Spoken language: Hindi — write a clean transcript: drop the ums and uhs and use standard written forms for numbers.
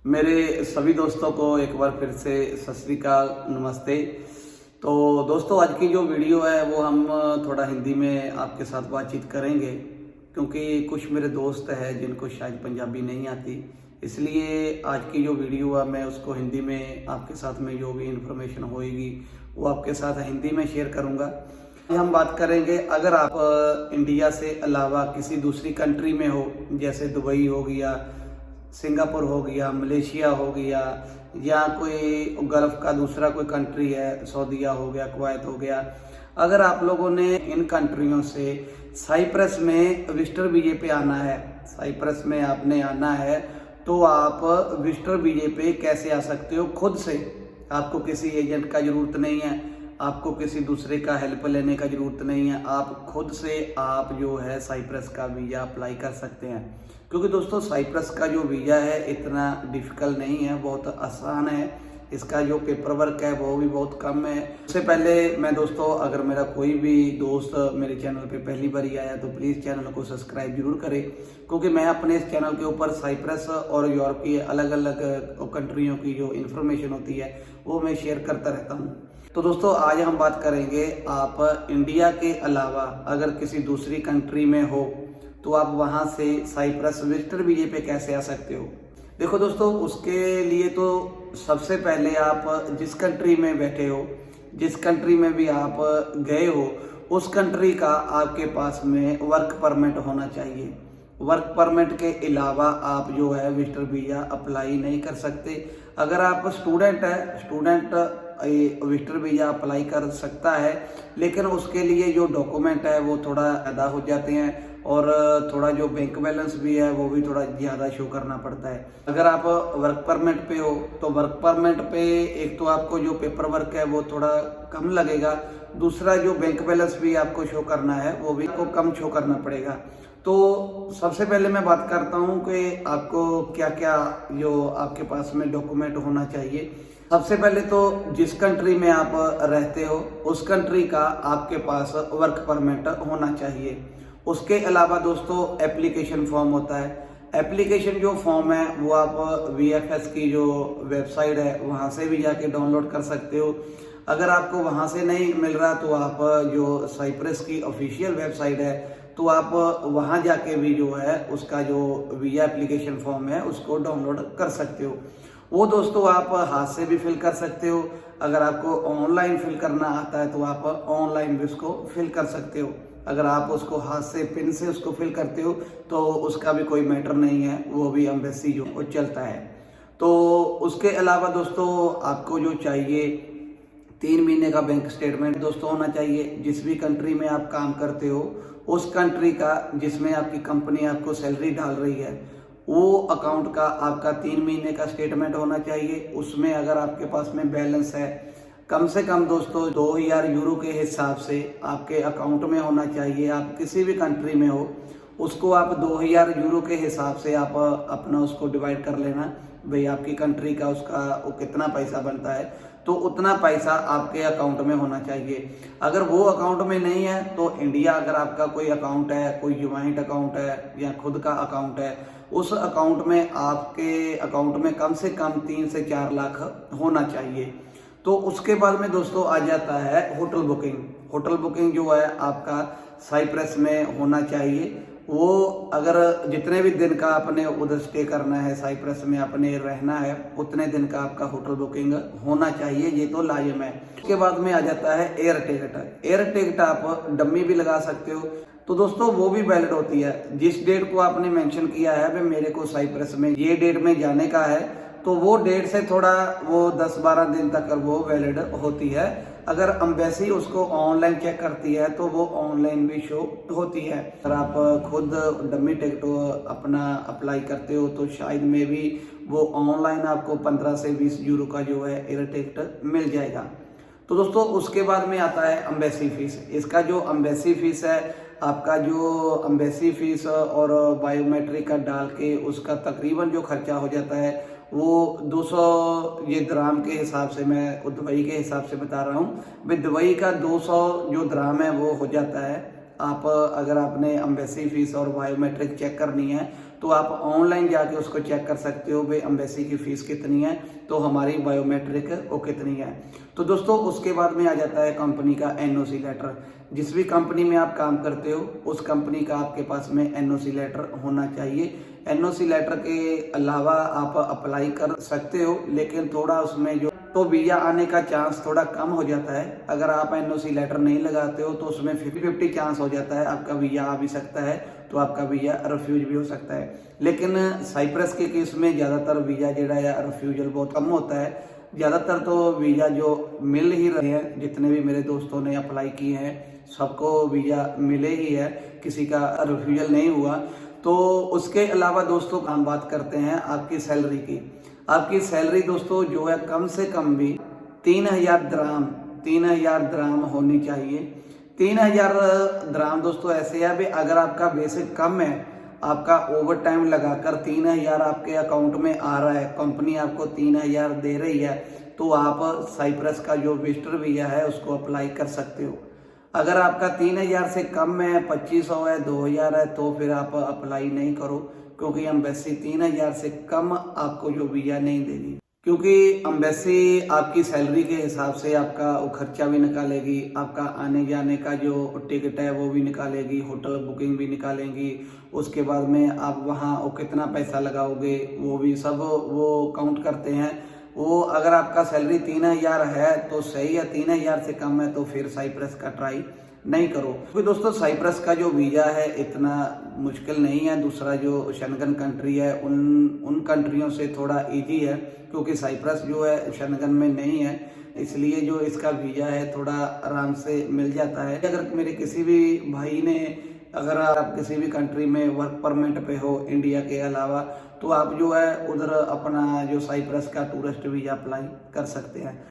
मेरे सभी दोस्तों को एक बार फिर से सत श्री अकाल, नमस्ते। तो दोस्तों, आज की जो वीडियो है वो हम थोड़ा हिंदी में आपके साथ बातचीत करेंगे, क्योंकि कुछ मेरे दोस्त हैं जिनको शायद पंजाबी नहीं आती। इसलिए आज की जो वीडियो है मैं उसको हिंदी में आपके साथ में जो भी इन्फॉर्मेशन होएगी वो आपके साथ हिंदी में शेयर करूँगा। हम बात करेंगे, अगर आप इंडिया से अलावा किसी दूसरी कंट्री में हो, जैसे दुबई हो गया, सिंगापुर हो गया, मलेशिया हो गया, या कोई गल्फ का दूसरा कोई कंट्री है, सऊदीया हो गया, कुवैत हो गया। अगर आप लोगों ने इन कंट्रियों से साइप्रस में विजिटर वीजे पे आना है, साइप्रस में आपने आना है, तो आप विजिटर वीजे पे कैसे आ सकते हो? खुद से, आपको किसी एजेंट का ज़रूरत नहीं है, आपको किसी दूसरे का हेल्प लेने का ज़रूरत नहीं है। आप खुद से आप जो है साइप्रस का वीज़ा अप्लाई कर सकते हैं, क्योंकि दोस्तों साइप्रस का जो वीज़ा है इतना डिफ़िकल्ट नहीं है, बहुत आसान है। इसका जो पेपर वर्क है वो भी बहुत कम है। उससे पहले मैं दोस्तों, अगर मेरा कोई भी दोस्त मेरे चैनल पे पहली बार ही आया तो प्लीज़ चैनल को सब्सक्राइब जरूर करें, क्योंकि मैं अपने इस चैनल के ऊपर साइप्रस और यूरोप की अलग अलग कंट्रियों की जो इन्फॉर्मेशन होती है वो मैं शेयर करता रहता हूँ। तो दोस्तों, आज हम बात करेंगे, आप इंडिया के अलावा अगर किसी दूसरी कंट्री में हो तो आप वहाँ से साइप्रस विजिटर वीजे पे कैसे आ सकते हो। देखो दोस्तों, उसके लिए तो सबसे पहले आप जिस कंट्री में बैठे हो, जिस कंट्री में भी आप गए हो, उस कंट्री का आपके पास में वर्क परमिट होना चाहिए। वर्क परमिट के अलावा आप जो है विजिटर वीज़ा अप्लाई नहीं कर सकते। अगर आप स्टूडेंट है, स्टूडेंट विजिटर वीज़ा अप्लाई कर सकता है, लेकिन उसके लिए जो डॉक्यूमेंट है वो थोड़ा ज़्यादा हो जाते हैं, और थोड़ा जो बैंक बैलेंस भी है वो भी थोड़ा ज़्यादा शो करना पड़ता है। अगर आप वर्क परमिट पे हो तो वर्क परमिट पे एक तो आपको जो पेपर वर्क है वो थोड़ा कम लगेगा, दूसरा जो बैंक बैलेंस भी आपको शो करना है वो भी आपको कम शो करना पड़ेगा। तो सबसे पहले मैं बात करता हूँ कि आपको क्या क्या जो आपके पास में डॉक्यूमेंट होना चाहिए। सबसे पहले तो जिस कंट्री में आप रहते हो उस कंट्री का आपके पास वर्क परमिट होना चाहिए। उसके अलावा दोस्तों एप्लीकेशन फॉर्म होता है। एप्लीकेशन जो फॉर्म है वो आप VFS की जो वेबसाइट है वहाँ से भी जाके डाउनलोड कर सकते हो। अगर आपको वहाँ से नहीं मिल रहा तो आप जो साइप्रस की ऑफिशियल वेबसाइट है तो आप वहाँ जाके भी जो है उसका जो वीजा एप्लीकेशन फॉर्म है उसको डाउनलोड कर सकते हो। वो दोस्तों आप हाथ से भी फिल कर सकते हो, अगर आपको ऑनलाइन फिल करना आता है तो आप ऑनलाइन भी उसको फिल कर सकते हो। अगर आप उसको हाथ से पेन से उसको फिल करते हो तो उसका भी कोई मैटर नहीं है, वो भी एम्बेसी जो वो चलता है। तो उसके अलावा दोस्तों आपको जो चाहिए 3 महीने का बैंक स्टेटमेंट दोस्तों होना चाहिए। जिस भी कंट्री में आप काम करते हो उस कंट्री का, जिसमें आपकी कंपनी आपको सैलरी डाल रही है, वो अकाउंट का आपका 3 महीने का स्टेटमेंट होना चाहिए। उसमें अगर आपके पास में बैलेंस है कम से कम दोस्तों 2000 यूरो के हिसाब से आपके अकाउंट में होना चाहिए। आप किसी भी कंट्री में हो उसको आप 2000 यूरो के हिसाब से आप अपना उसको डिवाइड कर लेना, भाई आपकी कंट्री का उसका वो कितना पैसा बनता है, तो उतना पैसा आपके अकाउंट में होना चाहिए। अगर वो अकाउंट में नहीं है तो इंडिया अगर आपका कोई अकाउंट है, कोई ज्वाइंट अकाउंट है या खुद का अकाउंट है, उस अकाउंट में आपके अकाउंट में कम से कम 3 से 4 लाख होना चाहिए। तो उसके बाद में दोस्तों आ जाता है होटल बुकिंग। होटल बुकिंग जो है आपका साइप्रस में होना चाहिए। वो अगर जितने भी दिन का आपने उधर स्टे करना है, साइप्रस में आपने रहना है, उतने दिन का आपका होटल बुकिंग होना चाहिए, ये तो लाजिम है। उसके बाद में आ जाता है एयर टिकट। एयर टिकट आप डम्मी भी लगा सकते हो, तो दोस्तों वो भी वैलिड होती है। जिस डेट को आपने मेंशन किया है भाई मेरे को साइप्रस में ये डेट में जाने का है, तो वो डेट से थोड़ा वो 10-12 दिन तक वो वैलिड होती है। अगर एम्बेसी उसको ऑनलाइन चेक करती है तो वो ऑनलाइन भी शो होती है। अगर आप खुद डमी टिकट अपना अप्लाई करते हो तो शायद में भी वो ऑनलाइन आपको 15 से 20 यूरो का जो है एयर टिकट मिल जाएगा। तो दोस्तों उसके बाद में आता है एम्बेसी फीस। इसका जो एम्बेसी फीस है, आपका जो एम्बेसी फीस और बायोमेट्रिक का डाल के उसका तकरीबन जो खर्चा हो जाता है वो 200 ये दराम के हिसाब से, मैं दुबई के हिसाब से बता रहा हूँ भाई, दुबई का 200 जो दराम है वो हो जाता है। आप अगर आपने एम्बेसी फीस और बायोमेट्रिक चेक करनी है तो आप ऑनलाइन जाके उसको चेक कर सकते हो भाई एम्बेसी की फीस कितनी है, तो हमारी बायोमेट्रिक वो कितनी है। तो दोस्तों उसके बाद में आ जाता है कंपनी का एनओसी लेटर। जिस भी कंपनी में आप काम करते हो उस कंपनी का आपके पास में एनओसी लेटर होना चाहिए। एनओसी लेटर के अलावा आप अप्लाई कर सकते हो, लेकिन थोड़ा उसमें जो तो वीजा आने का चांस थोड़ा कम हो जाता है। अगर आप एनओसी लेटर नहीं लगाते हो तो उसमें 50-50 चांस हो जाता है, आपका वीजा आ भी सकता है तो आपका वीजा रिफ्यूज भी हो सकता है। लेकिन साइप्रस के केस में ज़्यादातर वीजा जो है रिफ्यूजल बहुत कम होता है। ज़्यादातर तो वीजा जो मिल ही रहे हैं, जितने भी मेरे दोस्तों ने अप्लाई किए हैं सबको वीजा मिले ही है, किसी का रिफ्यूजल नहीं हुआ। तो उसके अलावा दोस्तों हम बात करते हैं आपकी सैलरी की। आपकी सैलरी दोस्तों जो है कम से कम भी 3,000 द्राम होनी चाहिए। 3,000 द्राम दोस्तों ऐसे है भी अगर आपका बेसिक कम है, आपका ओवर टाइम लगाकर 3,000 आपके अकाउंट में आ रहा है, कंपनी आपको 3,000 दे रही है, तो आप साइप्रस का जो विजिटर वीजा है उसको अप्लाई कर सकते हो। अगर आपका 3,000 से कम है, 2,500 है, 2,000 है, तो फिर आप अप्लाई नहीं करो, क्योंकि एम्बेसी 3,000 से कम आपको जो वीजा नहीं देगी। क्योंकि एम्बेसी आपकी सैलरी के हिसाब से आपका वो खर्चा भी निकालेगी, आपका आने जाने का जो टिकट है वो भी निकालेगी, होटल बुकिंग भी निकालेंगी। उसके बाद में आप वहाँ वो कितना पैसा लगाओगे वो भी सब वो काउंट करते हैं। वो अगर आपका सैलरी 3,000 है तो सही है, 3,000 से कम है तो फिर साइप्रस का ट्राई नहीं करो। क्योंकि दोस्तों साइप्रस का जो वीज़ा है इतना मुश्किल नहीं है, दूसरा जो शेंगन कंट्री है उन कंट्रियों से थोड़ा इजी है, क्योंकि साइप्रस जो है शेंगन में नहीं है, इसलिए जो इसका वीज़ा है थोड़ा आराम से मिल जाता है। अगर मेरे किसी भी भाई ने, अगर आप किसी भी कंट्री में वर्क परमिट पे हो इंडिया के अलावा, तो आप जो है उधर अपना जो साइप्रस का टूरिस्ट वीज़ा अप्लाई कर सकते हैं।